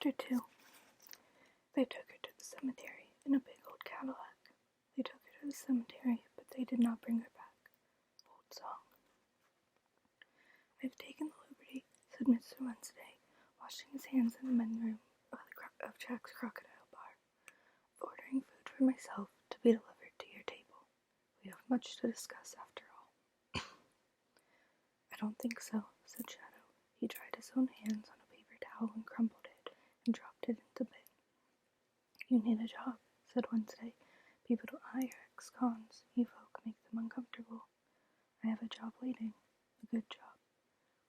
Chapter 2. They took her to the cemetery in a big old Cadillac. They took her to the cemetery, but they did not bring her back. Old song. I've taken the liberty, said Mr. Wednesday, washing his hands in the men's room of Jack's Crocodile Bar, of ordering food for myself to be delivered to your table. We have much to discuss after all. I don't think so, said Shadow. He dried his own hands on a paper towel and crumpled it and dropped it into the bin. You need a job, said Wednesday. People don't hire ex-cons. You folk make them uncomfortable. I have a job waiting. A good job.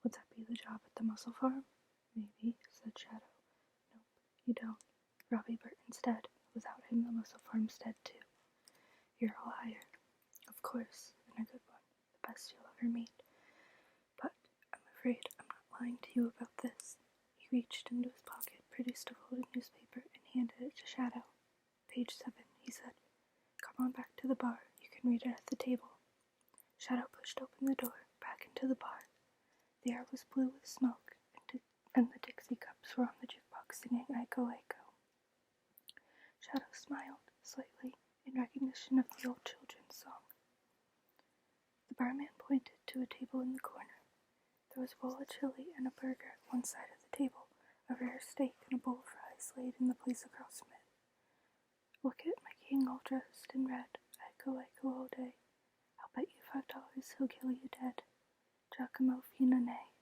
Would that be the job at the mussel farm? Maybe, said Shadow. Nope, you don't. Robbie Burton's dead. Without him, the mussel farm's dead too. You're a liar. Of course, and a good one. The best you'll ever meet. But I'm afraid I'm not lying to you about this. He reached into his pocket, produced a folded newspaper, and handed it to Shadow. Page 7, he said. Come on back to the bar. You can read it at the table. Shadow pushed open the door, back into the bar. The air was blue with smoke, and the Dixie cups were on the jukebox singing Echo, Echo. Shadow smiled, slightly, in recognition of the old children's song. The barman pointed to a table in the corner. There was a bowl of chili and a burger at one side of the table, a rare steak and a bowl of fries laid in the place across from it. Look at my king all dressed in red, Echo, Echo all day. I'll bet you $5 he'll kill you dead. Giacomo Finone.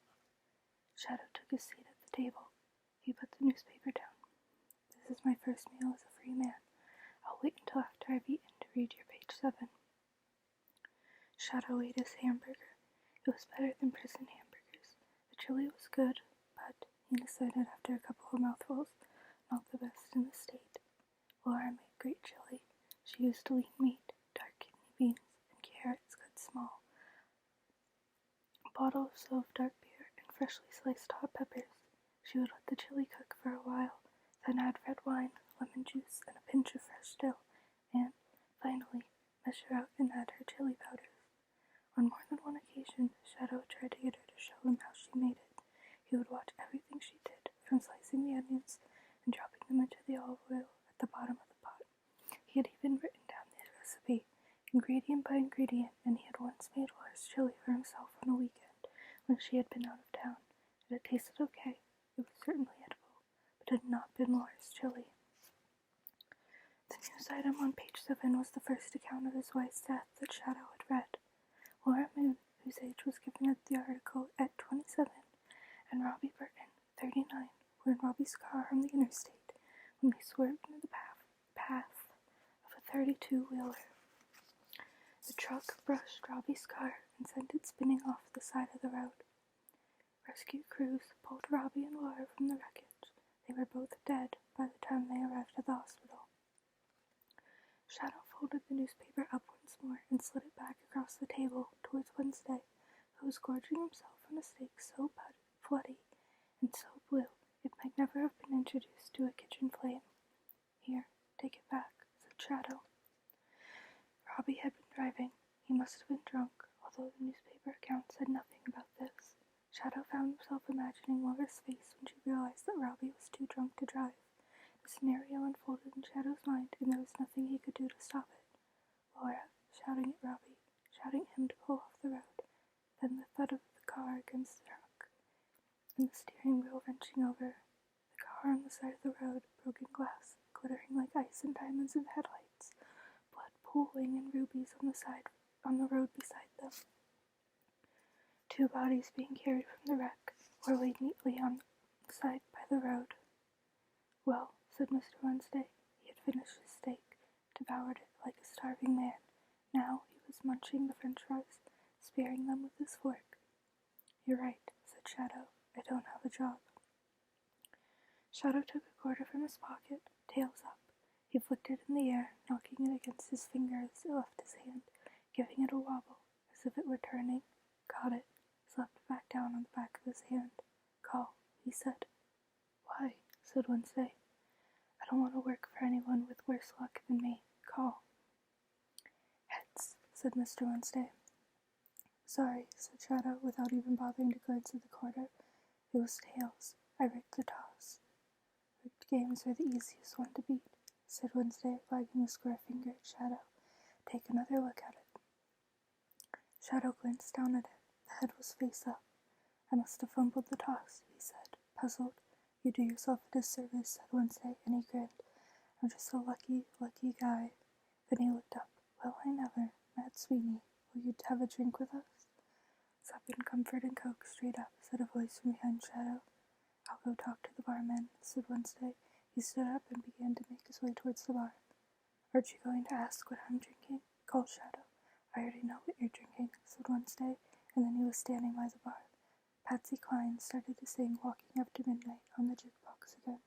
Shadow took his seat at the table. He put the newspaper down. This is my first meal as a free man. I'll wait until after I've eaten to read your page 7. Shadow ate his hamburger. It was better than prison hamburgers. The chili was good, but, he decided after a couple of mouthfuls, not the best in the state. Laura made great chili. She used lean meat, dark kidney beans, and carrots cut small. A bottle or so of dark beer and freshly sliced hot peppers. She would let the chili cook for a while, then add red wine, lemon juice, and a pinch of fresh dill, and, finally, measure out and add her chili powders. On more than one occasion, Shadow tried to get her to show him how she made it. He would watch everything she did, from slicing the onions and dropping them into the olive oil at the bottom of the pot. He had even written down the recipe, ingredient by ingredient, and he had once made Laura's chili for himself on a weekend when she had been out of town. It had tasted okay. It was certainly edible, but it had not been Laura's chili. The news item on page 7 was the first account of his wife's death that Shadow had read. Laura Moon, whose age was given at the article at 27, and Robbie Burton, 39, were in Robbie's car on the interstate when they swerved into the path of a 32-wheeler. The truck brushed Robbie's car and sent it spinning off the side of the road. Rescue crews pulled Robbie and Laura from the wreckage. They were both dead by the time they arrived at the hospital. Shadow folded the newspaper up once more and slid it back across the table towards Wednesday, who was gorging himself on a steak so bloody and so blue it might never have been introduced to a kitchen flame. Here, take it back, said Shadow. Robbie had been driving. He must have been drunk, although the newspaper account said nothing about this. Shadow found himself imagining Laura's face when she realized that Robbie was too drunk to drive. The scenario unfolded in Shadow's mind, and there was nothing he could do to stop it. Laura, shouting at Robbie, shouting at him to pull off the road, then the thud of the car against the truck, and the steering wheel wrenching over, the car on the side of the road, broken glass, glittering like ice and diamonds in the headlights, blood pooling in rubies on the road beside them. 2 bodies being carried from the wreck were laid neatly on the side by the road. Well, said Mr. Wednesday. He had finished his steak, devoured it like a starving man. Now he was munching the french fries, spearing them with his fork. You're right, said Shadow. I don't have a job. Shadow took a quarter from his pocket, tails up. He flicked it in the air, knocking it against his finger as it left his hand, giving it a wobble, as if it were turning. Caught it, slapped it back down on the back of his hand. Call, he said. Why, said Wednesday. I don't want to work for anyone with worse luck than me. Call. Heads, said Mr. Wednesday. Sorry, said Shadow, without even bothering to glance at the quarter. It was tails. I rigged the toss. games are the easiest one to beat," said Wednesday, wagging a square finger at Shadow. "Take another look at it." Shadow glanced down at it. The head was face up. "I must have fumbled the toss," he said, puzzled. "You do yourself a disservice," said Wednesday, and he grinned. "I'm just a lucky, lucky guy." Then he looked up. "Well, I never. Mad Sweeney, will you have a drink with us?" "Sup and comfort and coke straight up," said a voice from behind Shadow. "I'll go talk to the barman," said Wednesday. He stood up and began to make his way towards the bar. "Aren't you going to ask what I'm drinking?" called Shadow. "I already know what you're drinking," said Wednesday, and then he was standing by the bar. Patsy Cline started to sing Walking After Midnight on the jukebox again.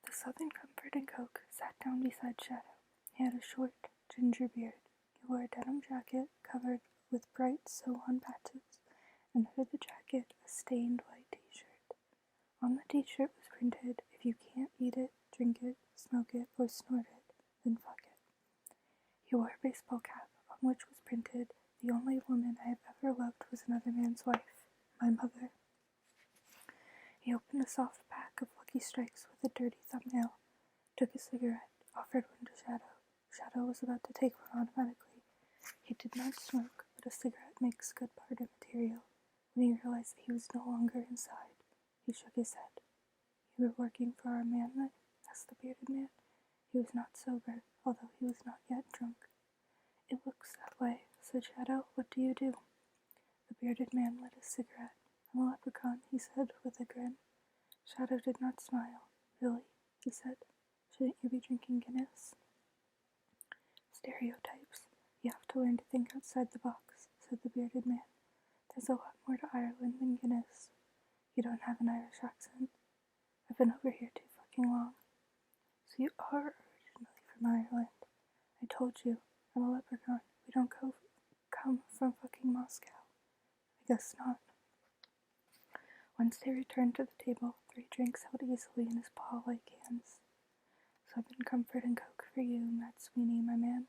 The Southern Comfort and Coke sat down beside Shadow. He had a short, ginger beard. He wore a denim jacket covered with bright sew-on patches, and under the jacket a stained white t-shirt. On the t-shirt was printed, "If you can't eat it, drink it, smoke it, or snort it, then fuck it." He wore a baseball cap, on which was printed, "The only woman I have ever loved was another man's wife, my mother." He opened a soft pack of Lucky Strikes with a dirty thumbnail, took a cigarette, offered one to Shadow. Shadow was about to take one automatically. He did not smoke, but a cigarette makes good party material. When he realized that he was no longer inside, he shook his head. "You were working for our man then?" asked the bearded man. He was not sober, although he was not yet drunk. "It looks that way," said Shadow. "What do you do?" The bearded man lit a cigarette. "I'm a leprechaun," he said with a grin. Shadow did not smile. "Really?" he said. "Shouldn't you be drinking Guinness?" "Stereotypes. You have to learn to think outside the box," said the bearded man. "There's a lot more to Ireland than Guinness." "You don't have an Irish accent." "I've been over here too fucking long." "So you are originally from Ireland." "I told you, I'm a leprechaun. We don't come from fucking Moscow." "I guess not." Wednesday returned to the table, 3 drinks held easily in his paw-like hands. "Southern Comfort and Coke for you, Matt Sweeney, my man,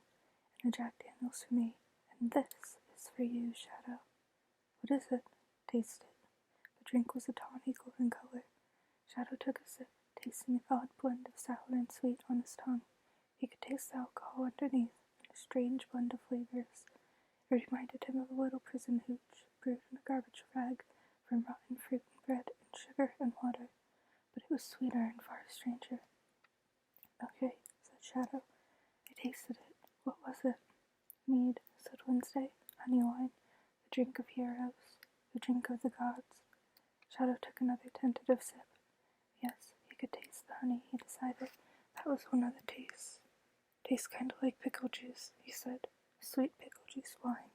and a Jack Daniels for me, and this is for you, Shadow." "What is it?" "Taste it." The drink was a tawny golden color. Shadow took a sip, tasting an odd blend of sour and sweet on his tongue. He could taste the alcohol underneath, and a strange blend of flavors. It reminded him of a little prison hooch, brewed in a garbage rag, from rotten fruit and bread and sugar and water, but it was sweeter and far stranger. "Okay," said Shadow. "I tasted it. What was it?" "Mead," said Wednesday. "Honey wine. The drink of heroes. The drink of the gods." Shadow took another tentative sip. Yes, he could taste the honey, he decided. That was one of the tastes. "Tastes kind of like pickle juice," he said. "Sweet pickle juice wine."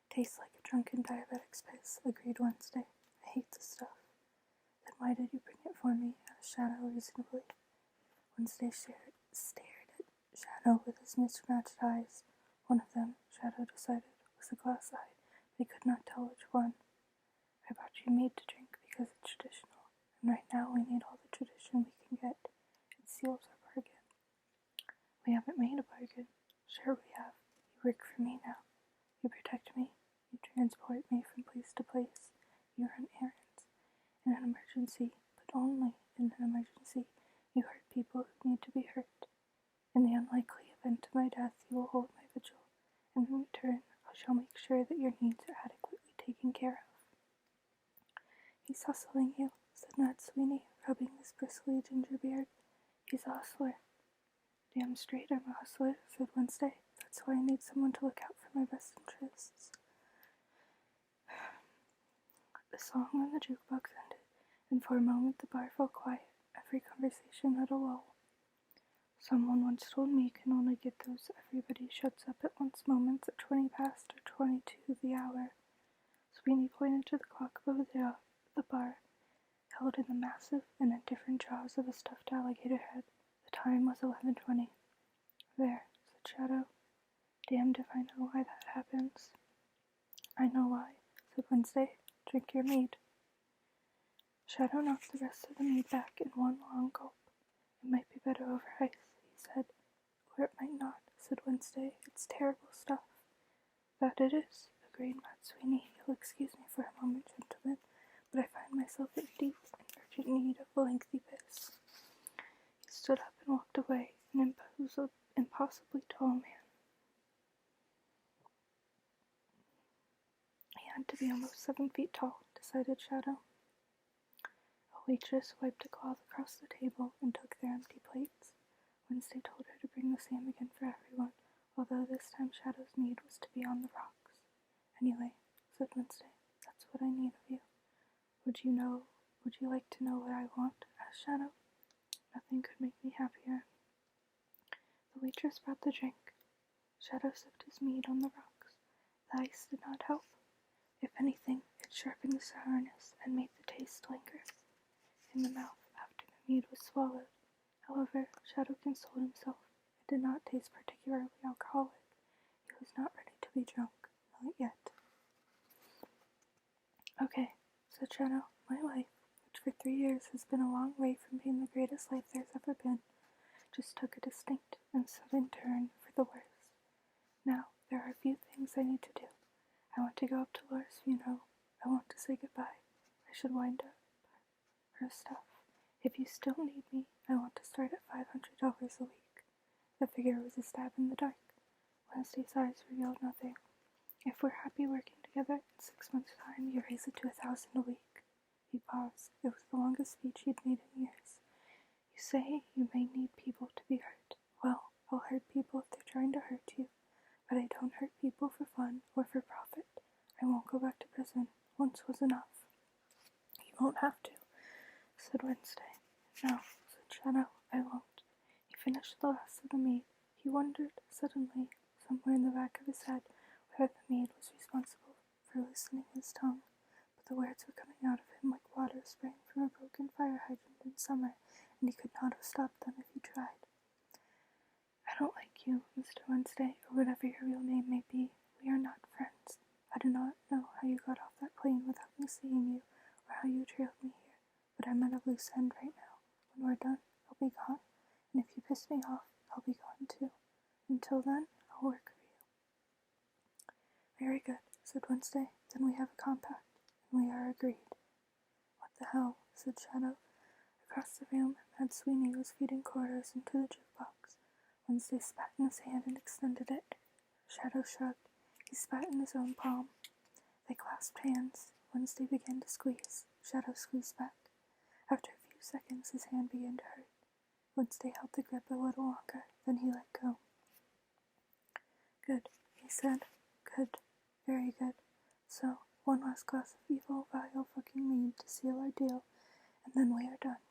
"Tastes like a drunken diabetic's piss," agreed Wednesday. "I hate the stuff." "Then why did you bring it for me?" asked Shadow reasonably. Wednesday stared at Shadow with his mismatched eyes. One of them, Shadow decided, was a glass eye, but he could not tell which one. "I brought you mead to drink because it's traditional, and right now we need all the tradition we can get. It seals our bargain." "We haven't made a bargain." "Sure we have. You work for me now. You protect me. You transport me from place to place. You run errands. In an emergency, but only in an emergency, you hurt people who need to be hurt. In the unlikely event of my death, you will hold my vigil, and in return, I shall make sure that your needs are adequately taken care of." "He's hustling you," said Matt Sweeney, rubbing his bristly ginger beard. "He's a hustler." "Damn straight I'm a hustler," said Wednesday. "That's why I need someone to look out for my best interests." The song on the jukebox ended, and for a moment the bar fell quiet, every conversation had a lull. "Someone once told me you can only get those everybody shuts up at once moments at 20 past or 22 the hour. Sweeney pointed to the clock above the bar, held in the massive and indifferent jaws of a stuffed alligator head. The time was 11:20. "There," said Shadow. "Damned if I know why that happens." "I know why," said Wednesday. "Drink your mead." Shadow knocked the rest of the mead back in one long gulp. "It might be better over ice," he said. "Or it might not," said Wednesday. "It's terrible stuff." "That it is," agreed Matt Sweeney. "You'll excuse me for a moment, gentlemen, but I find myself in deep and urgent need meant to be almost 7 feet tall, decided Shadow. A waitress wiped a cloth across the table and took their empty plates. Wednesday told her to bring the same again for everyone, although this time Shadow's mead was to be on the rocks. Anyway, said Wednesday, that's what I need of you. Would you like to know what I want? Asked Shadow. Nothing could make me happier. The waitress brought the drink. Shadow sipped his mead on the rocks. The ice did not help. If anything, it sharpened the sourness and made the taste linger in the mouth after the mead was swallowed. However, Shadow consoled himself. It did not taste particularly alcoholic. He was not ready to be drunk. Not yet. Okay, said Shadow, my life, which for 3 years has been a long way from being the greatest life there's ever been, just took a distinct and sudden turn for the worse. Now, there are a few things I need to do. I want to go up to Laura's funeral. I want to say goodbye. I should wind up her stuff. If you still need me, I want to start at $500 a week. The figure was a stab in the dark. Wednesday's eyes revealed nothing. If we're happy working together, in 6 months' time, you raise it to $1,000 a week. He paused. It was the longest speech he'd made in years. You say you may need people to be hurt. Well, I'll hurt people if they're trying to hurt you, but I don't hurt people for fun or for profit. I won't go back to prison. Once was enough. You won't have to, said Wednesday. No, said Shadow, I won't. He finished the last of the mead. He wondered, suddenly, somewhere in the back of his head, whether the mead was responsible for loosening his tongue, but the words were coming out of him like water spraying from a broken fire hydrant in summer, and he could not have stopped them if he tried. I don't like you, Mr. Wednesday, or whatever your real name may be. We are not friends. I do not know how you got off that plane without me seeing you, or how you trailed me here, but I'm at a loose end right now. When we're done, I'll be gone, and if you piss me off, I'll be gone too. Until then, I'll work for you. Very good, said Wednesday. Then we have a compact, and we are agreed. What the hell, said Shadow. Across the room, Mad Sweeney was feeding quarters into the jukebox. Wednesday spat in his hand and extended it. Shadow shrugged. He spat in his own palm. They clasped hands. Wednesday began to squeeze. Shadow squeezed back. After a few seconds, his hand began to hurt. Wednesday held the grip a little longer, then he let go. Good, he said. Good. Very good. So, one last glass of evil, vile fucking mead to seal our deal, and then we are done.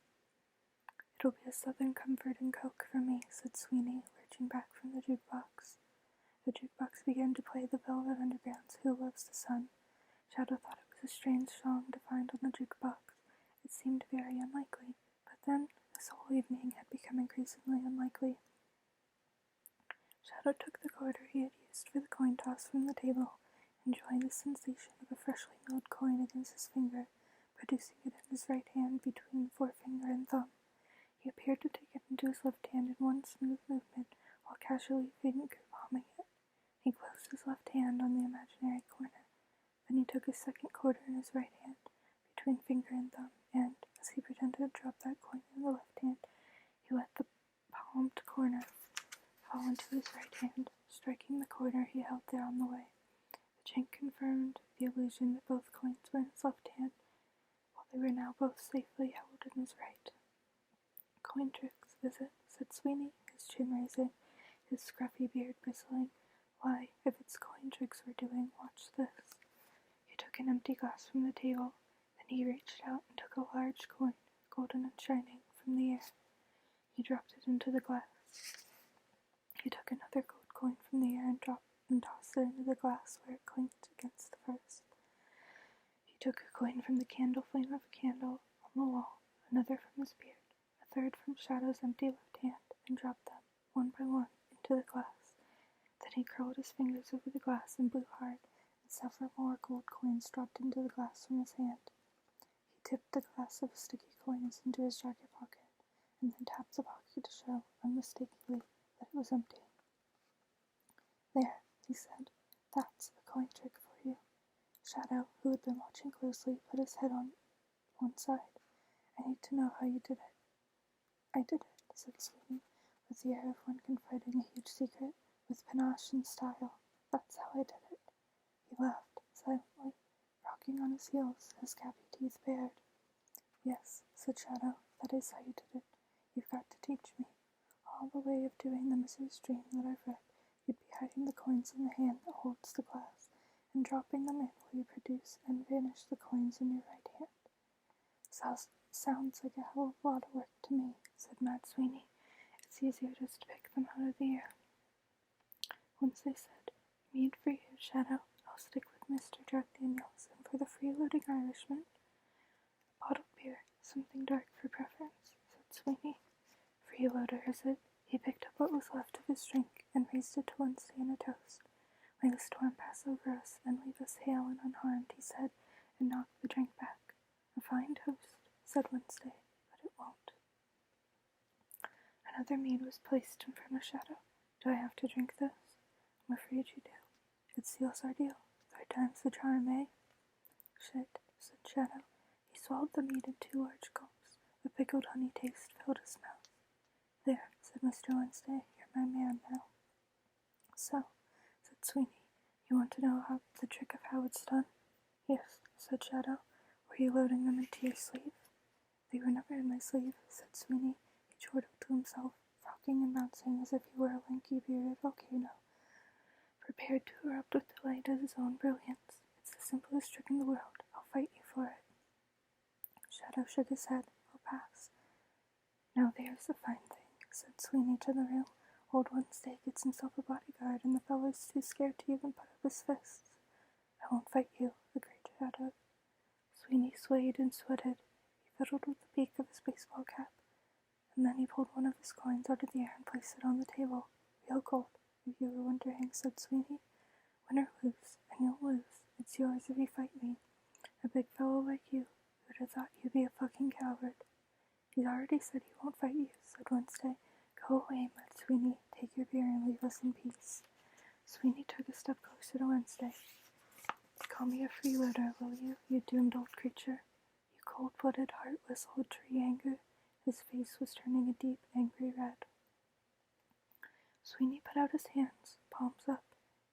It'll be a Southern Comfort and Coke for me, said Sweeney, lurching back from the jukebox. The jukebox began to play the Velvet Underground's Who Loves the Sun. Shadow thought it was a strange song to find on the jukebox. It seemed very unlikely, but then this whole evening had become increasingly unlikely. Shadow took the quarter he had used for the coin toss from the table, enjoying the sensation of a freshly milled coin against his finger, producing it in his right hand between the forefinger and thumb. He appeared to take it into his left hand in one smooth movement, while casually finger palming it. He closed his left hand on the imaginary corner. Then he took his second quarter in his right hand, between finger and thumb, and, as he pretended to drop that coin in the left hand, he let the palmed corner fall into his right hand, striking the corner he held there on the way. The chink confirmed the illusion that both coins were in his left hand, while they were now both safely held in his right. Coin tricks, is it? Said Sweeney, his chin raising, his scruffy beard bristling. Why, if it's coin tricks we're doing, watch this. He took an empty glass from the table, then he reached out and took a large coin, golden and shining, from the air. He dropped it into the glass. He took another gold coin from the air and tossed it into the glass where it clinked against the first. He took a coin from the candle flame of a candle on the wall, another from his beard, a third from Shadow's empty left hand, and dropped them, one by one, into the glass. Then he curled his fingers over the glass and blew hard, and several more gold coins dropped into the glass from his hand. He tipped the glass of sticky coins into his jacket pocket, and then tapped the pocket to show, unmistakably, that it was empty. There, he said, that's a coin trick for you. Shadow, who had been watching closely, put his head on one side. I need to know how you did it. I did it, said Sweeney, with the air of one confiding a huge secret, with panache and style. That's how I did it. He laughed, silently. barking on his heels, his gappy teeth bared. Yes, said Shadow, that is how you did it. You've got to teach me. All the way of doing the Mrs. Dream that I've read, you'd be hiding the coins in the hand that holds the glass, and dropping them in while you produce and vanish the coins in your right hand. Sounds like a hell of a lot of work to me, said Mad Sweeney. It's easier just to pick them out of the air. Wednesday said, Mead for you, Shadow. I'll stick with Mr. Jack Daniels, and for the freeloading Irishman, bottled beer, something dark for preference, said Sweeney. Freeloader, is it? He picked up what was left of his drink and raised it to Wednesday in a toast. May the storm pass over us and leave us hale and unharmed, he said, and knocked the drink back. A fine toast, said Wednesday, but it won't. Another mead was placed in front of Shadow. Do I have to drink this? I'm afraid you do. It seals our deal. 3 times the charm, eh? Shit, said Shadow. He swallowed the mead in 2 large gulps. The pickled honey taste filled his mouth. There, said Mr. Wednesday, you're my man now. So, said Sweeney, you want to know the trick of how it's done? Yes, said Shadow. Were you loading them into your sleeve? They were never in my sleeve, said Sweeney. He chortled to himself, rocking and bouncing as if he were a lanky bearded volcano, prepared to erupt with delight at his own brilliance. It's the simplest trick in the world. I'll fight you for it. Shadow shook his head. I'll pass. Now there's the fine thing, said Sweeney to the room. Old Wednesday gets himself a bodyguard, and the fellow's too scared to even put up his fists. I won't fight you, agreed Shadow. Sweeney swayed and sweated. He fiddled with the beak of his baseball cap, and then he pulled one of his coins out of the air and placed it on the table. Real gold, if you were wondering, said Sweeney. Win or lose, and you'll lose. It's yours if you fight me. A big fellow like you, who'd have thought you'd be a fucking coward. He's already said he won't fight you, said Wednesday. Go away, Mad Sweeney. Take your beer and leave us in peace. Sweeney took a step closer to Wednesday. Call me a freeloader, will you, you doomed old creature? You cold-blooded, heartless old tree anger. His face was turning a deep, angry red. Sweeney put out his hands, palms up,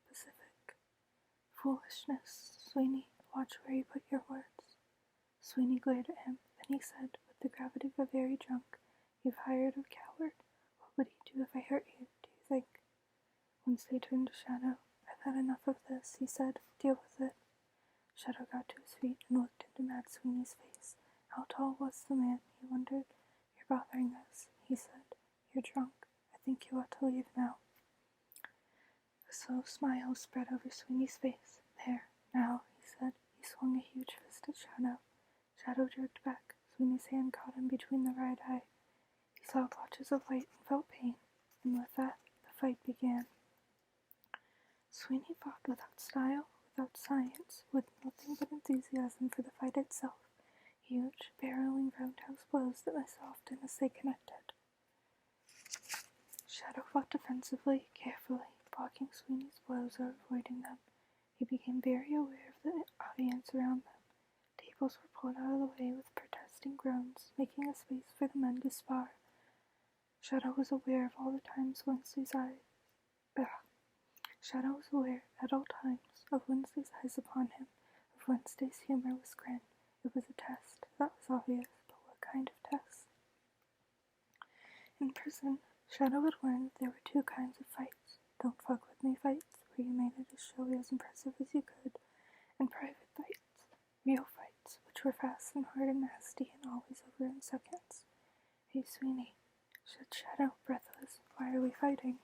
pacific. Foolishness, Sweeney. Watch where you put your words. Sweeney glared at him. Then he said, with the gravity of a very drunk, You've hired a coward. What would he do if I hurt you, do you think? Wednesday turned to Shadow. I've had enough of this, he said. Deal with it. Shadow got to his feet and looked into Mad Sweeney's face. How tall was the man, he wondered. You're bothering us, he said. You're drunk. I think you ought to leave now. A slow smile spread over Sweeney's face. There, now, he said. He swung a huge fist at Shadow. Shadow jerked back. Sweeney's hand caught him between the right eye. He saw blotches of light and felt pain, and with that, the fight began. Sweeney fought without style, without science, with nothing but enthusiasm for the fight itself. Huge, barreling roundhouse blows that missed often as they connected. Shadow fought defensively, carefully, blocking Sweeney's blows or avoiding them. He became very aware of the audience around them. Tables were pulled out of the way with protesting groans, making a space for the men to spar. Shadow was aware of all the times Shadow was aware at all times of Wednesday's eyes upon him, of Wednesday's humorless grin. It was a test, that was obvious, but what kind of test? In prison, Shadow had learned there were 2 kinds of fights. Don't fuck with me fights, where you made it as showy as impressive as you could, and private fights, real fights, which were fast and hard and nasty and always over in seconds. Hey, Sweeney, said Shadow, breathless, why are we fighting?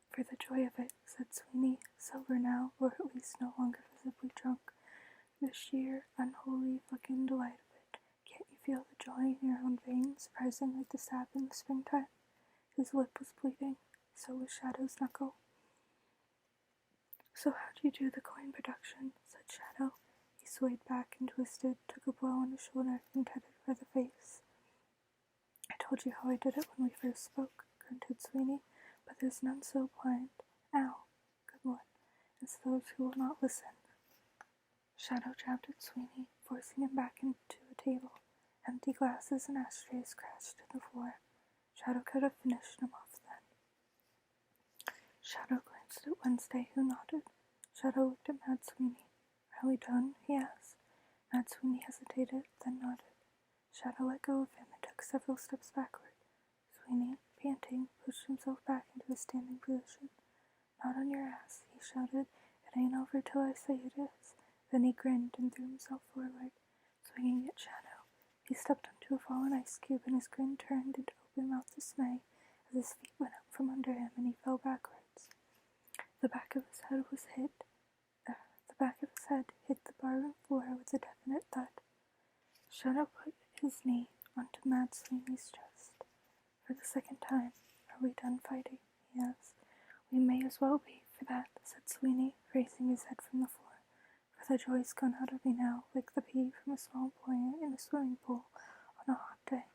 For the joy of it, said Sweeney, sober now, or at least no longer visibly drunk. The sheer, unholy fucking delight of it. Can't you feel the joy in your own veins, rising like the sap in the springtime? His lip was bleeding. So was Shadow's knuckle. So how'd you do the coin production? Said Shadow. He swayed back and twisted, took a blow on his shoulder, and petted by the face. I told you how I did it when we first spoke, grunted Sweeney, but there's none so blind. Ow, good one, as those who will not listen. Shadow jabbed at Sweeney, forcing him back into a table. Empty glasses and ashtrays crashed to the floor. Shadow could have finished him off then. Shadow glanced at Wednesday, who nodded. Shadow looked at Mad Sweeney. Are we done? He asked. Mad Sweeney hesitated, then nodded. Shadow let go of him and took several steps backward. Sweeney, panting, pushed himself back into a standing position. "Not on your ass," he shouted. "It ain't over till I say it is." Then he grinned and threw himself forward, swinging at Shadow. He stepped onto a fallen ice cube, and his grin turned into open-mouthed dismay as his feet went out from under him and he fell backwards. The back of his head hit the barroom floor with a definite thud. Shadow put his knee onto Mad Sweeney's chest. "For the second time, are we done fighting?" he asked. "We may as well be, for that," said Sweeney, raising his head from the floor. "For the joy's gone out of me now, like the pee from a small boy in a swimming pool on a hot day."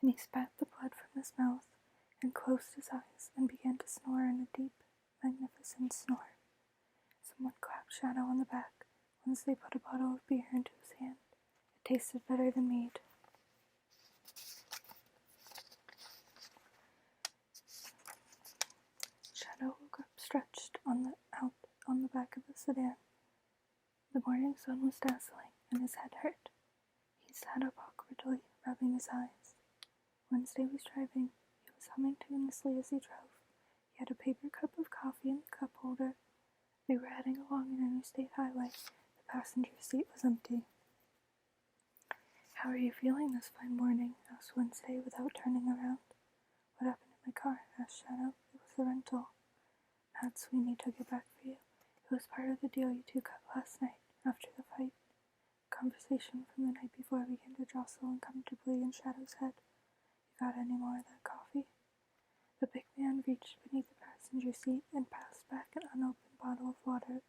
And he spat the blood from his mouth and closed his eyes and began to snore in a deep, magnificent snore. Someone clapped Shadow on the back once they put a bottle of beer into his hand. It tasted better than mead. Shadow woke up stretched out on the back of the sedan. The morning sun was dazzling, and his head hurt. He sat up awkwardly, rubbing his eyes. Wednesday was driving. He was humming tunelessly as he drove. He had a paper cup of coffee in the cup holder. They were heading along an interstate highway. The passenger seat was empty. "How are you feeling this fine morning?" asked Wednesday without turning around. "What happened to my car?" asked Shadow. "It was a rental." "Mad Sweeney took it back for you. It was part of the deal you two cut last night, after the fight." Conversation from the night before began to jostle uncomfortably in Shadow's head. "You got any more of that coffee?" The big man reached beneath the passenger seat and passed back an unopened bottle of water.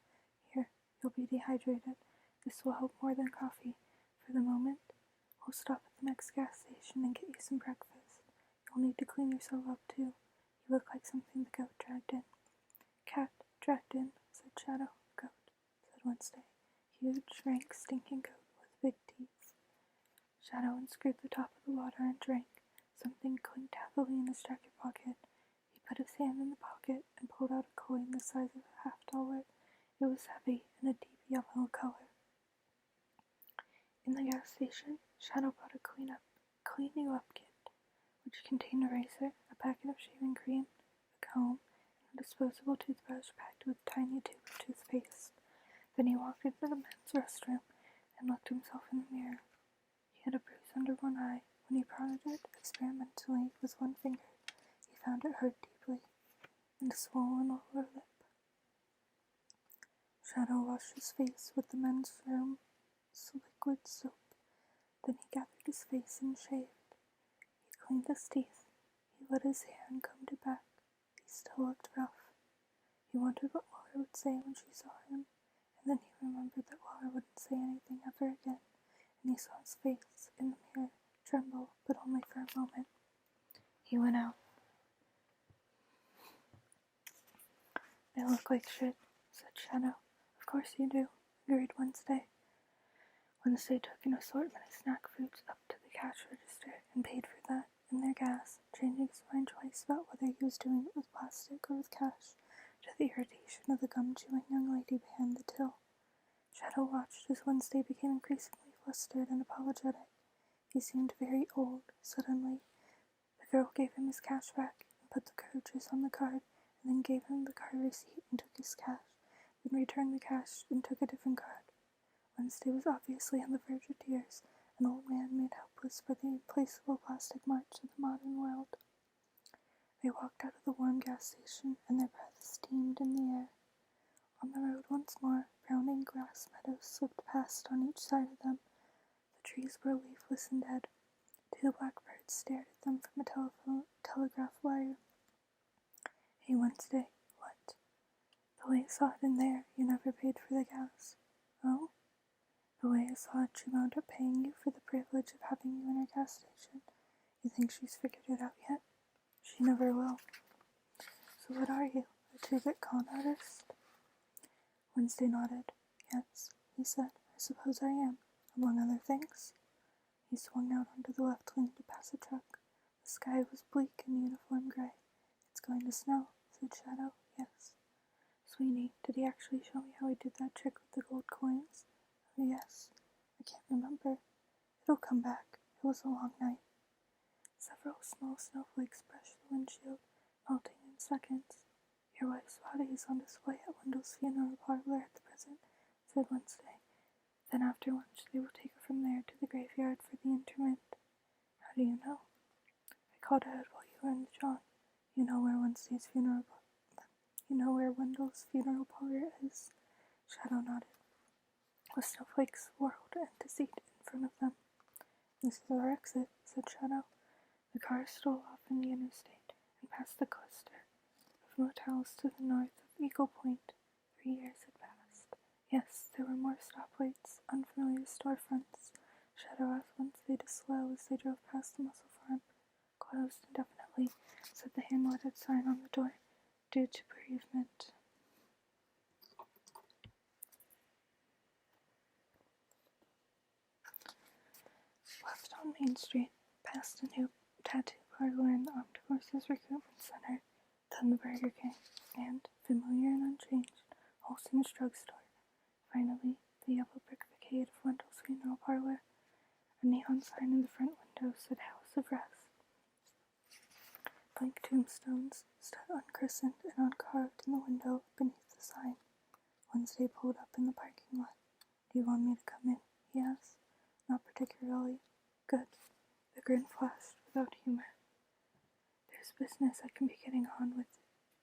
"Here, you'll be dehydrated. This will help more than coffee. For the moment, we'll stop at the next gas station and get you some breakfast. You'll need to clean yourself up, too. You look like something the goat dragged in." "Cat dragged in," said Shadow. "Goat," said Wednesday. "Huge, rank, stinking goat with big teeth." Shadow unscrewed the top of the water and drank. Something clinked heavily in his jacket pocket. He put his hand in the pocket and pulled out a coin the size of a $50. It was heavy and a deep yellow color. In the gas station, Shadow bought a clean you up kit, which contained a razor, a packet of shaving cream, a comb, and a disposable toothbrush packed with a tiny tube of toothpaste. Then he walked into the men's restroom and looked himself in the mirror. He had a bruise under one eye. When he prodded it experimentally with one finger, he found it hurt deeply, and a swollen lower lip. Shadow washed his face with the men's room's liquid soap. Then he gathered his face and shaved. He cleaned his teeth. He let his hair and combed it back. He still looked rough. He wondered what Laura would say when she saw him, and then he remembered that Laura wouldn't say anything ever again, and he saw his face in the mirror tremble, but only for a moment. He went out. "I look like shit," said Shadow. "Of course you do," agreed Wednesday. Wednesday took an assortment of snack foods up to the cash register and paid for that and their gas, changing his mind twice about whether he was doing it with plastic or with cash, to the irritation of the gum-chewing young lady behind the till. Shadow watched as Wednesday became increasingly flustered and apologetic. He seemed very old, suddenly. The girl gave him his cash back and put the cartridges on the card, and then gave him the card receipt and took his cash, then returned the cash and took a different card. Wednesday was obviously on the verge of tears, an old man made helpless by the irreplaceable plastic march of the modern world. They walked out of the warm gas station, and their breaths steamed in the air. On the road once more, browning grass meadows slipped past on each side of them. The trees were leafless and dead. Two blackbirds stared at them from a telegraph wire. "Hey, Wednesday." "What?" "The way I saw it in there, you never paid for the gas." "Oh?" "The way I saw it, she wound up paying you for the privilege of having you in her gas station. You think she's figured it out yet?" "She never will." "So what are you, a two-bit con artist?" Wednesday nodded. "Yes," he said, "I suppose I am, among other things." He swung out onto the left lane to pass a truck. The sky was bleak and uniform gray. "It's going to snow," said Shadow. "Yes." "Sweeney, did he actually show me how he did that trick with the gold coins?" Oh, yes. I can't remember. It'll come back. It was a long night. Several small snowflakes brushed the windshield, melting in seconds. Your wife's body is on display at Wendell's funeral parlor at the present, said Wednesday. Then after lunch they will take her from there to the graveyard for the interment. How do you know? I called ahead while you were in the John. You know where Wendell's funeral parlor is? Shadow nodded. The snowflakes whirled into seat in front of them. This is our exit, said Shadow. The car stole off in the interstate and past the cluster of motels to the north of Eagle Point. 3 years had passed. Yes, there were more stoplights, unfamiliar storefronts. Shadow asked Wednesday to slow as they drove past the mussel farm. Closed indefinitely, said the hand-lettered sign on the door, due to bereavement. Left on Main Street, past a new tattoo parlor and the Armed Forces Recruitment Center, then the Burger King, and, familiar and unchanged, Olson's drugstore. Finally, the yellow brick facade of Wendell's funeral parlor. A neon sign in the front window said House of Rest. Blank tombstones stood unchristened and uncarved in the window beneath the sign. Wednesday pulled up in the parking lot. Do you want me to come in? He asked. Not particularly. Good. The grin flashed without humor. There's business I can be getting on with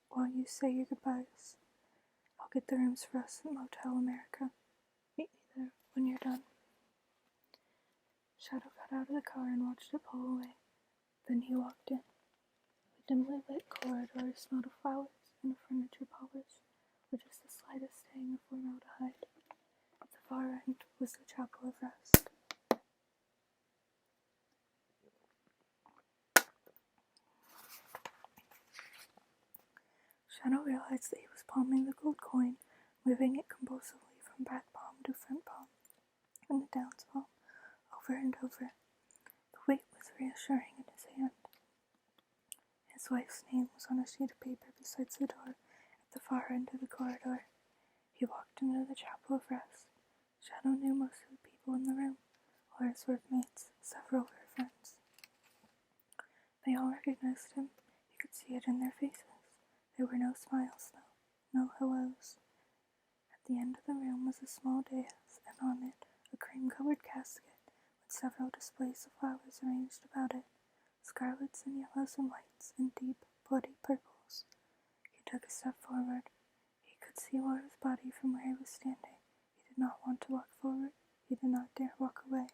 while you say your goodbyes. I'll get the rooms for us at Motel America. Meet me there when you're done. Shadow got out of the car and watched it pull away. Then he walked in. The dimly lit corridor smelled of flowers and a furniture polish, with just the slightest stain of formaldehyde. At the far end was the Chapel of Rest. Shadow realized that he was palming the gold coin, moving it compulsively from back palm to front palm, and the down palm, over and over. The weight was reassuring in his hand. His wife's name was on a sheet of paper beside the door at the far end of the corridor. He walked into the Chapel of Rest. Shadow knew most of the people in the room, or his workmates, several were friends. They all recognized him. He could see it in their faces. There were no smiles, though, no hellos. At the end of the room was a small dais, and on it a cream-colored casket with several displays of flowers arranged about it, scarlets and yellows and whites and deep, bloody purples. He took a step forward. He could see Laura's body from where he was standing. He did not want to walk forward. He did not dare walk away.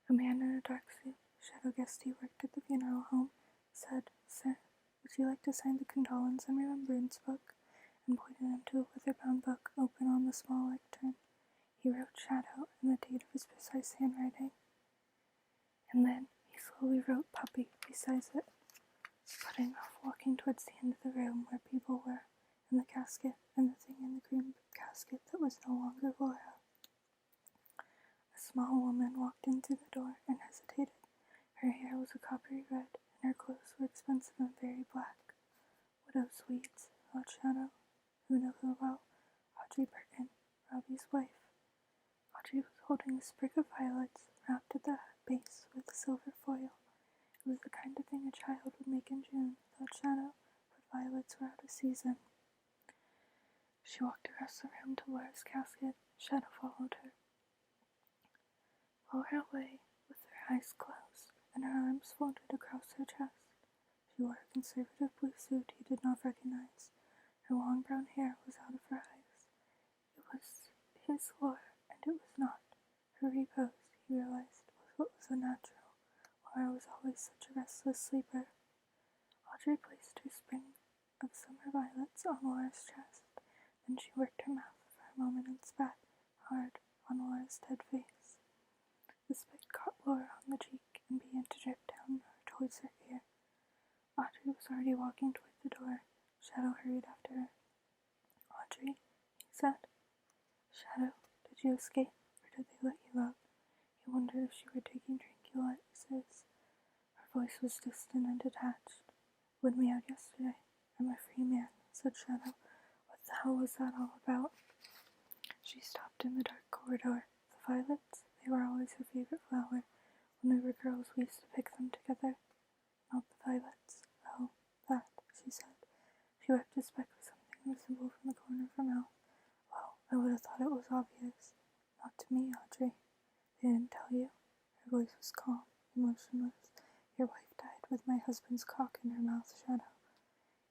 A man in a dark suit, Shadow guessed he worked at the funeral home, said, Sir, would you like to sign the condolence and remembrance book? And pointed him to a weather-bound book open on the small lectern. He wrote Shadow and the date of his precise handwriting. And then he slowly wrote Puppy beside it, putting off walking towards the end of the room where people were, and the casket, and the thing in the green casket that was no longer Laura. A small woman walked in through the door and hesitated. Her hair was a coppery red, and her clothes were expensive and very black. Widow's weeds, thought Shadow. Who knew her well? Audrey Burton, Robbie's wife. Audrey was holding a sprig of violets wrapped at the base with silver foil. It was the kind of thing a child would make in June, thought Shadow, but violets were out of season. She walked across the room to Laura's casket. Shadow followed her. Laura lay with her eyes closed and her arms folded across her chest. She wore a conservative blue suit he did not recognize. Her long brown hair was out of her eyes. It was his Laura, and it was not. Her repose, he realized, was what was unnatural. Laura was always such a restless sleeper. Audrey placed her sprig of summer violets on Laura's chest. Then she worked her mouth for a moment and spat hard on Laura's dead face. The spit caught Laura on the cheek and began to drip down towards her ear. Audrey was already walking toward the door. Shadow hurried after her. Audrey, he said. Shadow, did you escape, or did they let you out? He wondered if she were taking tranquilizers. Her voice was distant and detached. Let me out yesterday. I'm a free man, said Shadow. What the hell was that all about? She stopped in the dark corridor. The violets, they were always her favorite flower. When we were girls, we used to pick them together. Not the violets. Oh, that, she said. She wiped a speck of something invisible from the corner of her mouth. Well, I would have thought it was obvious. Not to me, Audrey. They didn't tell you? Her voice was calm, emotionless. Your wife died with my husband's cock in her mouth, Shadow.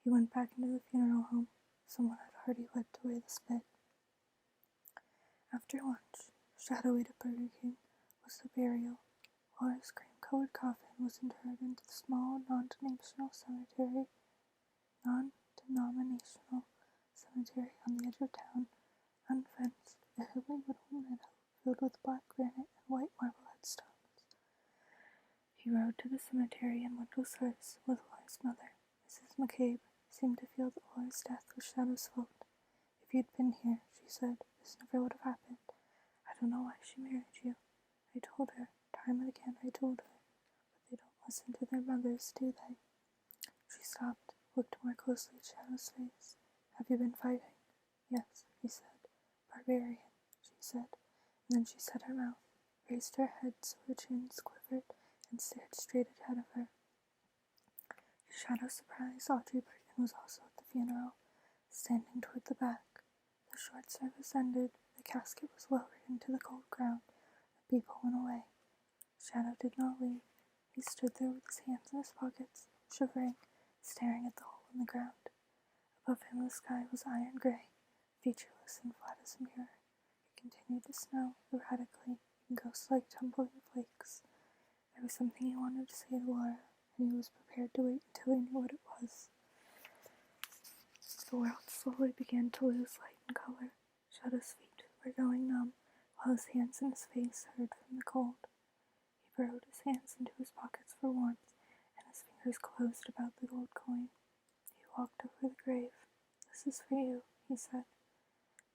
He went back into the funeral home. Someone had already wiped away the spit. After lunch, Shadow ate at Burger King, was the burial. Laura's cream-colored coffin was interred into the small, non-denominational cemetery on the edge of town, unfenced, a hilly woodland meadow filled with black granite and white marble headstones. He rode to the cemetery and went to service with Laura's mother. Mrs. McCabe seemed to feel that Laura's death was Shadow's fault. If you'd been here, she said, this never would have happened. I don't know why she married you. I told her, time and again I told her, but they don't listen to their mothers, do they? She stopped, looked more closely at Shadow's face. Have you been fighting? Yes, he said. Barbarian, she said, and then she set her mouth, raised her head so her chins quivered, and stared straight ahead of her. To Shadow's surprise, Audrey Burton was also at the funeral, standing toward the back. The short service ended, the casket was lowered into the cold ground, the people went away. Shadow did not leave. He stood there with his hands in his pockets, shivering, staring at the hole in the ground. Above him the sky was iron gray, featureless and flat as a mirror. It continued to snow, erratically, in ghost-like tumbling flakes. There was something he wanted to say to Laura, and he was prepared to wait until he knew what it was. The world slowly began to lose light and color. Shadow's feet were going numb, while his hands and his face hurt from the cold. He burrowed his hands into his pockets for warmth, and his fingers closed about the gold coin. He walked over the grave. This is for you, he said.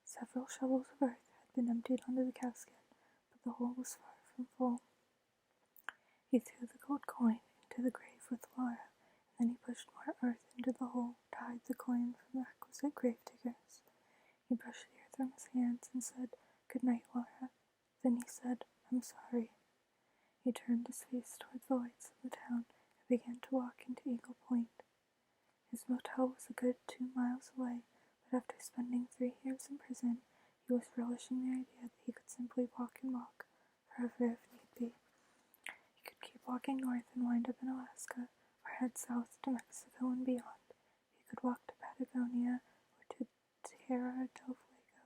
Several shovels of earth had been emptied onto the casket, but the hole was far from full. He threw the gold coin into the grave with Laura, and then he pushed more earth into the hole to hide the coin from the requisite grave diggers. He brushed the earth from his hands and said, "Good night, Laura." Then he said, "I'm sorry." He turned his face toward the lights of the town and began to walk into Eagle Point. His motel was a good 2 miles away, but after spending 3 years in prison, he was relishing the idea that he could simply walk and walk, forever if need be. He could keep walking north and wind up in Alaska, or head south to Mexico and beyond. He could walk to Patagonia or to Tierra del Fuego.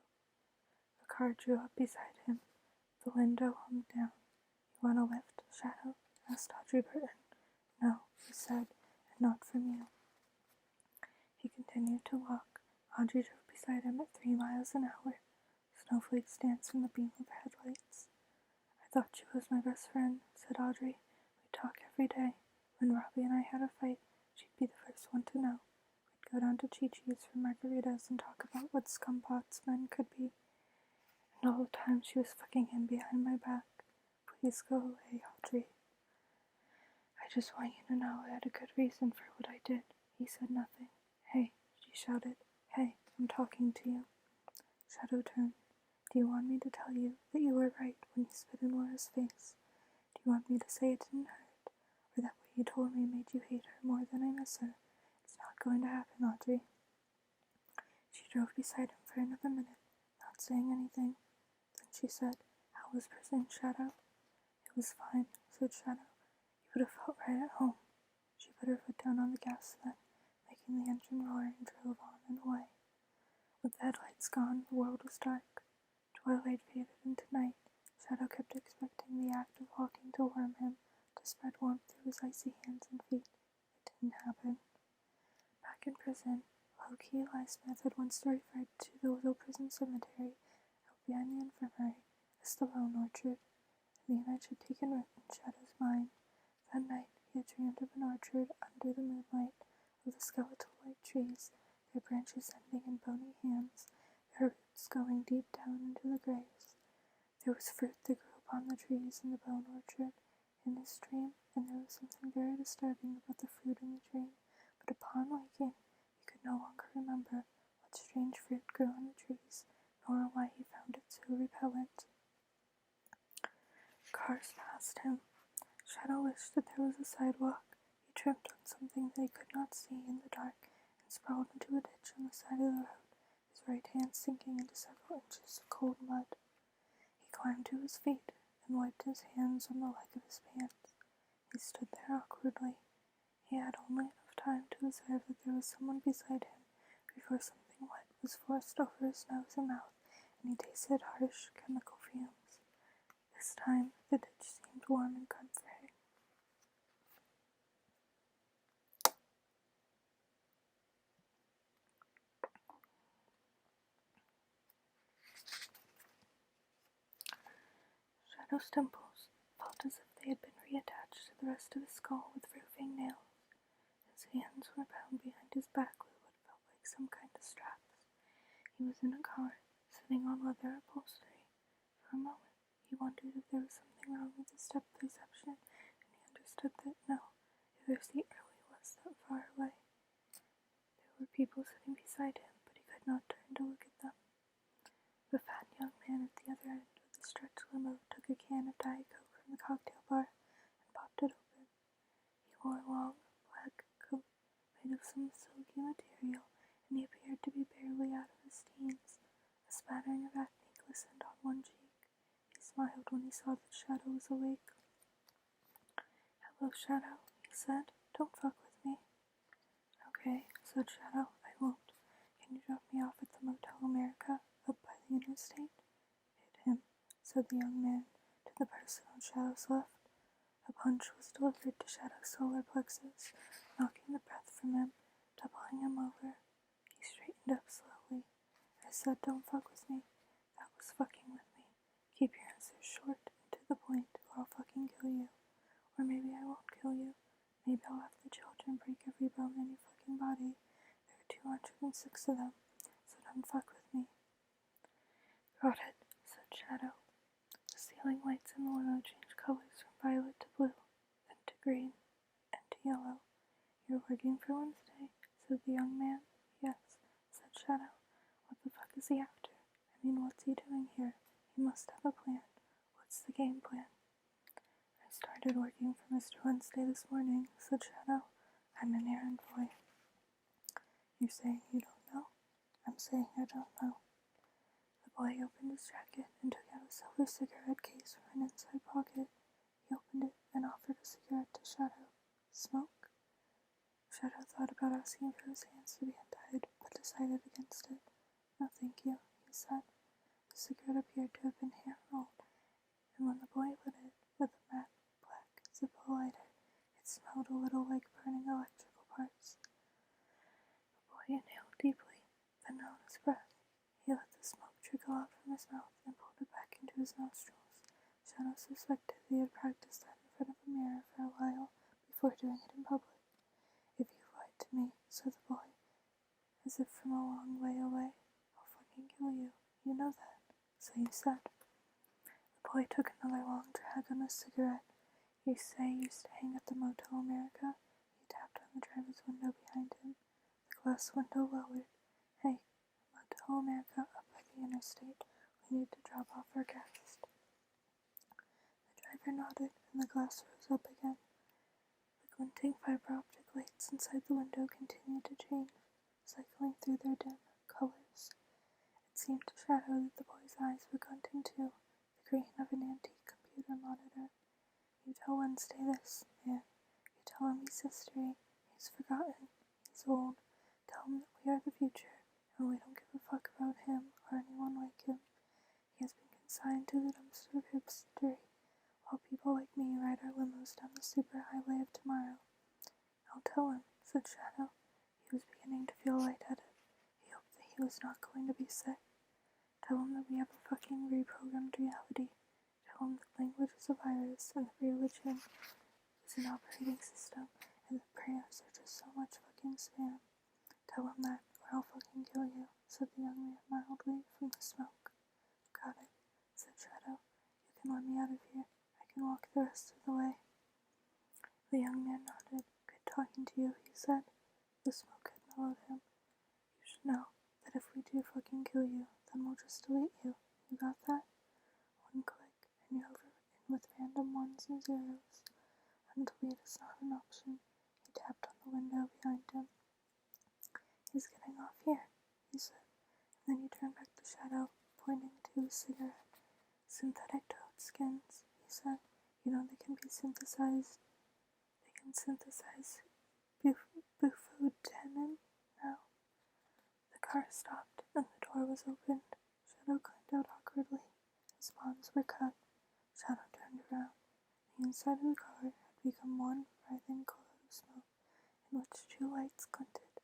A car drew up beside him. The window hung down. "You want a lift, Shadow?" asked Audrey Burton. "No," he said, "and not from you." He continued to walk. Audrey drove beside him at 3 miles an hour. Snowflakes danced in the beam of her headlights. "I thought she was my best friend," said Audrey. "We'd talk every day. When Robbie and I had a fight, she'd be the first one to know. We'd go down to Chi-Chi's for margaritas and talk about what scumpots men could be. And all the time she was fucking him behind my back. Please go away, Audrey." "I just want you to know I had a good reason for what I did." He said nothing. "Hey," she shouted. "Hey, I'm talking to you." Shadow turned. "Do you want me to tell you that you were right when you spit in Laura's face? Do you want me to say it didn't hurt? Or that what you told me made you hate her more than I miss her? It's not going to happen, Audrey." She drove beside him for another minute, not saying anything. Then she said, "How was prison, Shadow?" "It was fine," said Shadow. "You would have felt right at home." She put her foot down on the gas then, making the engine roar, and drove on and away. With the headlights gone, the world was dark. Twilight faded into night. Shadow kept expecting the act of walking to warm him, to spread warmth through his icy hands and feet. It didn't happen. Back in prison, low-key Eli Smith had once referred to the little prison cemetery out behind the infirmary as the Lone Orchard, and the image had taken root in Shadow's mind. That night he had dreamed of an orchard under the moonlight, of the skeletal white trees, their branches ending in bony hands, their roots going deep down into the graves. There was fruit that grew upon the trees in the bone orchard in his dream, and there was something very disturbing about the fruit in the dream, but upon waking, he could no longer remember what strange fruit grew on the trees, nor why he found it so repellent. Cars passed him. Shadow wished that there was a sidewalk. He tripped on something that he could not see in the dark and sprawled into a ditch on the side of the road, his right hand sinking into several inches of cold mud. He climbed to his feet and wiped his hands on the leg of his pants. He stood there awkwardly. He had only enough time to observe that there was someone beside him before something wet was forced over his nose and mouth, and he tasted harsh chemical fumes. This time, the ditch seemed warm and comforting. Shadow's temples felt as if they had been reattached to the rest of his skull with roofing nails. His hands were bound behind his back with what felt like some kind of straps. He was in a car, sitting on leather upholstery. For a moment, he wondered if there was something wrong with his depth perception, and he understood that no, if their seat really was that far away. There were people sitting beside him, but he could not turn to look at them. The fat young man at the other end of the stretch limo took a can of Diet Coke from the cocktail bar and popped it open. He wore a long, black coat made of some silky material, and he appeared to be barely out of his teens. A spattering of acne glistened on one cheek. He smiled when he saw that Shadow was awake. "Hello, Shadow," he said. "Don't fuck with me." "Okay," said Shadow. "I won't. Can you drop me off at the Motel America, up by the interstate?" "Hit him," said the young man to the person on Shadow's left. A punch was delivered to Shadow's solar plexus, knocking the breath from him, doubling him over. He straightened up slowly. "I said don't fuck with me. That was fucking with me. Keep your answers short and to the point, or I'll fucking kill you. Or maybe I won't kill you. Maybe I'll have the children break every bone in your fucking body. There are 206 of them, so don't fuck with me." "Got it," said Shadow. The ceiling lights in the limo changed colors from violet to blue, then to green, and to yellow. "You're working for Wednesday," said the young man. "Yes," said Shadow. "What the fuck is he after? I mean, what's he doing here? He must have a plan. What's the game plan?" "I started working for Mr. Wednesday this morning," said Shadow. "I'm an errand boy." "You're saying you don't know?" "I'm saying I don't know." The boy opened his jacket and took out a silver cigarette case from an inside pocket. He opened it and offered a cigarette to Shadow. "Smoke?" Shadow thought about asking for his hands to be untied, but decided against it. "No, thank you," he said. The cigarette appeared to have been hand-rolled, and when the boy lit it with a matte black Zippo lighter, it smelled a little like burning electrical parts. The boy inhaled deeply, then held his breath. He let the smoke trickle out from his mouth and pulled it back into his nostrils. Shadow suspected he had practiced that in front of a mirror for a while before doing it in public. "If you lied to me," said the boy, as if from a long way away, "I'll fucking kill you. You know that." "So you said." The boy took another long drag on his cigarette. "You say you're staying at the Motel America?" He tapped on the driver's window behind him. The glass window lowered. "Hey, Motel America up by the interstate. We need to drop off our guest." The driver nodded, and the glass rose up again. The glinting fiber optic lights inside the window continued to change, cycling through their dim colors. It seemed to Shadow that the boy's eyes were glinting too, the green of an antique computer monitor. "You tell Wednesday this, man. You tell him he's history. He's forgotten. He's old. Tell him that we are the future, and we don't give a fuck about him or anyone like him. He has been consigned to the dumpster of history, while people like me ride our limos down the superhighway of tomorrow." "I'll tell him," said Shadow. He was beginning to feel lightheaded. He hoped that he was not going to be sick. "Tell him that we have a fucking reprogrammed reality. Tell him that language is a virus, and that religion is an operating system, and that prayers are just so much fucking spam. Tell him that, or I'll fucking kill you," said the young man mildly from the smoke. "Got it," said Shadow. "You can let me out of here. I can walk the rest of the way." The young man nodded. "Good talking to you," he said. The smoke had mellowed him. "You should know that if we do fucking kill you, then we'll just delete you. You got that? One click, and you're with random ones and zeros. Until it is not an option, he tapped on the window behind him. He's getting off here, he said, and then he turned back to Shadow, pointing to his cigarette. Synthetic toad skins, he said. You know they can be synthesized. They can synthesize bufotenin now. The car stopped, and the door was opened. Shadow climbed out awkwardly. His bonds were cut. Shadow turned around. The inside of the car had become one writhing cloud of smoke, in which two lights glinted,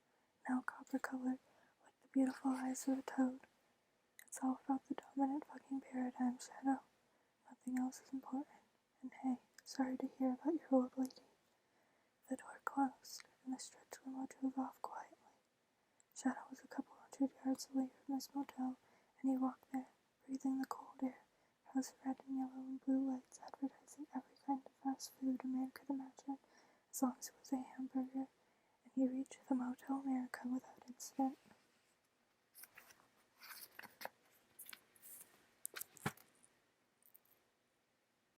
now copper-colored, like the beautiful eyes of a toad. It's all about the dominant fucking paradigm, Shadow. Nothing else is important. And hey, sorry to hear about your old lady. The door closed, and the stretch limo drove off quietly. Shadow was a couple hundred yards away from his motel, and he walked there, breathing the cold air, house red and yellow and blue lights advertising every kind of fast food a man could imagine, as long as it was a hamburger, and he reached the Motel America without incident.